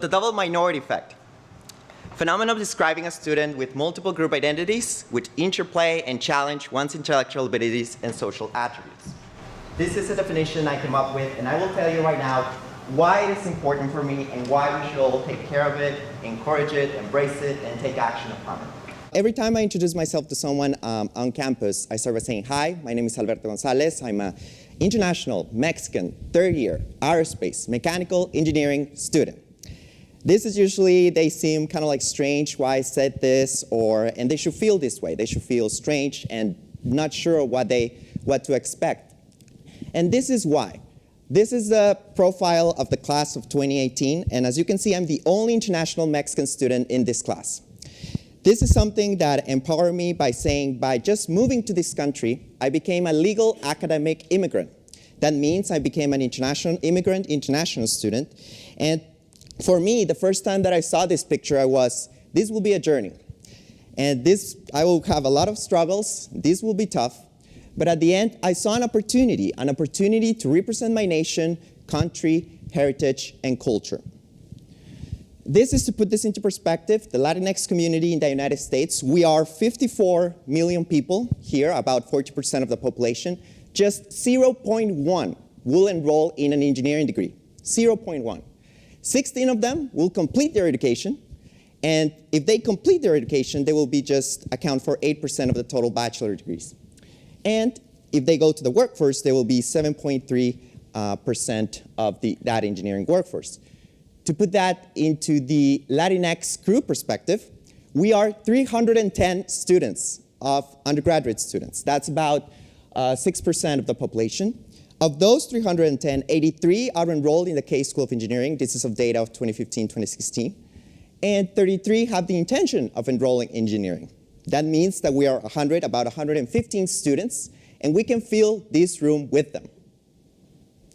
The double minority effect. Phenomenon describing a student with multiple group identities which interplay and challenge one's intellectual abilities and social attributes. This is a definition I came up with, and I will tell you right now why it is important for me and why we should all take care of it, encourage it, embrace it, and take action upon it. Every time I introduce myself to someone on campus, I start by saying, hi, my name is Alberto Gonzalez. I'm an international Mexican third-year aerospace mechanical engineering student. This is usually, they seem kind of like strange why I said this, and they should feel this way. They should feel strange and not sure what to expect. And this is why. This is the profile of the class of 2018, and as you can see, I'm the only international Mexican student in this class. This is something that empowered me by saying, by just moving to this country, I became a legal academic immigrant. That means I became an international immigrant, international student. And for me, the first time that I saw this picture, this will be a journey. And I will have a lot of struggles. This will be tough. But at the end, I saw an opportunity to represent my nation, country, heritage, and culture. This is to put this into perspective, the Latinx community in the United States, we are 54 million people here, about 40% of the population. Just 0.1 will enroll in an engineering degree, 0.1. 16 of them will complete their education, and if they complete their education, they will account for 8% of the total bachelor degrees. And if they go to the workforce, they will be 7.3% of that engineering workforce. To put that into the Latinx crew perspective, we are 310 students of undergraduate students. That's about 6% of the population. Of those 310, 83 are enrolled in the K School of Engineering. This is of data of 2015-2016. And 33 have the intention of enrolling in engineering. That means that we are about 115 students, and we can fill this room with them.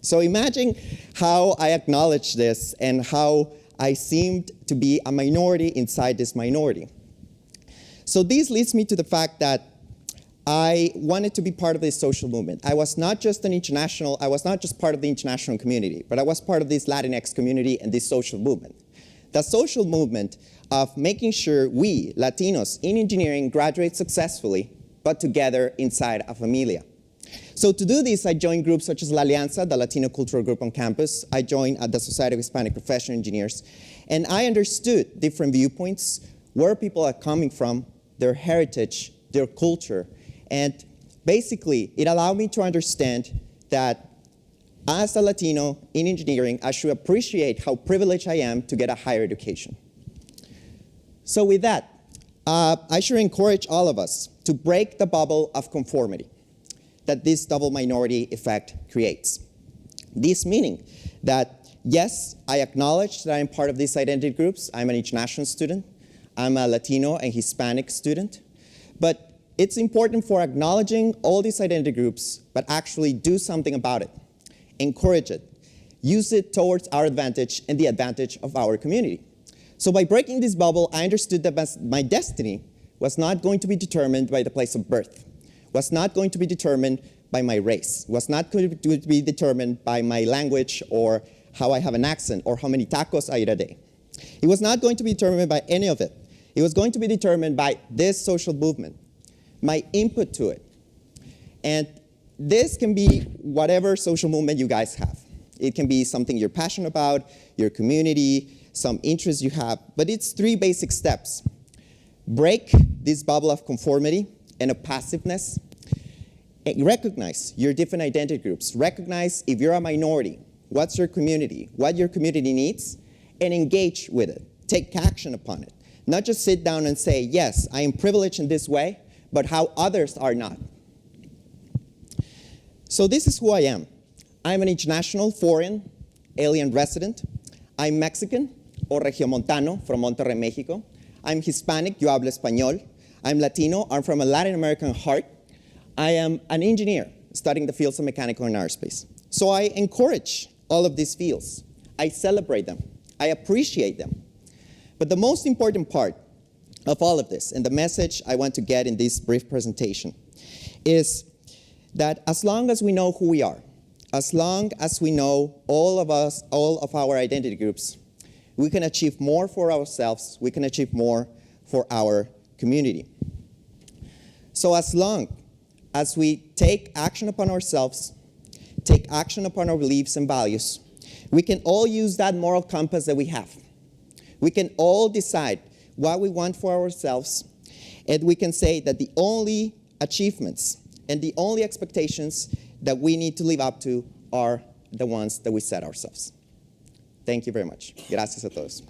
So imagine how I acknowledge this and how I seemed to be a minority inside this minority. So this leads me to the fact that I wanted to be part of this social movement. I was not just part of the international community, but I was part of this Latinx community and this social movement. The social movement of making sure we, Latinos in engineering, graduate successfully, but together inside a familia. So to do this, I joined groups such as La Alianza, the Latino cultural group on campus. I joined the Society of Hispanic Professional Engineers. And I understood different viewpoints, where people are coming from, their heritage, their culture. And basically, it allowed me to understand that as a Latino in engineering, I should appreciate how privileged I am to get a higher education. So with that, I should encourage all of us to break the bubble of conformity that this double minority effect creates. This meaning that, yes, I acknowledge that I'm part of these identity groups. I'm an international student. I'm a Latino and Hispanic student. But it's important for acknowledging all these identity groups, but actually do something about it. Encourage it. Use it towards our advantage and the advantage of our community. So by breaking this bubble, I understood that my destiny was not going to be determined by the place of birth, was not going to be determined by my race, was not going to be determined by my language or how I have an accent or how many tacos I eat a day. It was not going to be determined by any of it. It was going to be determined by this social movement, my input to it. And this can be whatever social movement you guys have. It can be something you're passionate about, your community, some interests you have, but it's 3 basic steps. Break this bubble of conformity and of passiveness. And recognize your different identity groups. Recognize if you're a minority, what's your community, what your community needs, and engage with it. Take action upon it. Not just sit down and say, yes, I am privileged in this way, but how others are not. So this is who I am. I'm an international, foreign, alien resident. I'm Mexican, or regiomontano, from Monterrey, Mexico. I'm Hispanic, yo hablo español. I'm Latino, I'm from a Latin American heart. I am an engineer studying the fields of mechanical and aerospace. So I encourage all of these fields. I celebrate them. I appreciate them. But the most important part of all of this, and the message I want to get in this brief presentation, is that as long as we know who we are, as long as we know all of our identity groups, we can achieve more for ourselves, we can achieve more for our community. So as long as we take action upon ourselves, take action upon our beliefs and values, we can all use that moral compass that we have. We can all decide what we want for ourselves, and we can say that the only achievements and the only expectations that we need to live up to are the ones that we set ourselves. Thank you very much. Gracias a todos.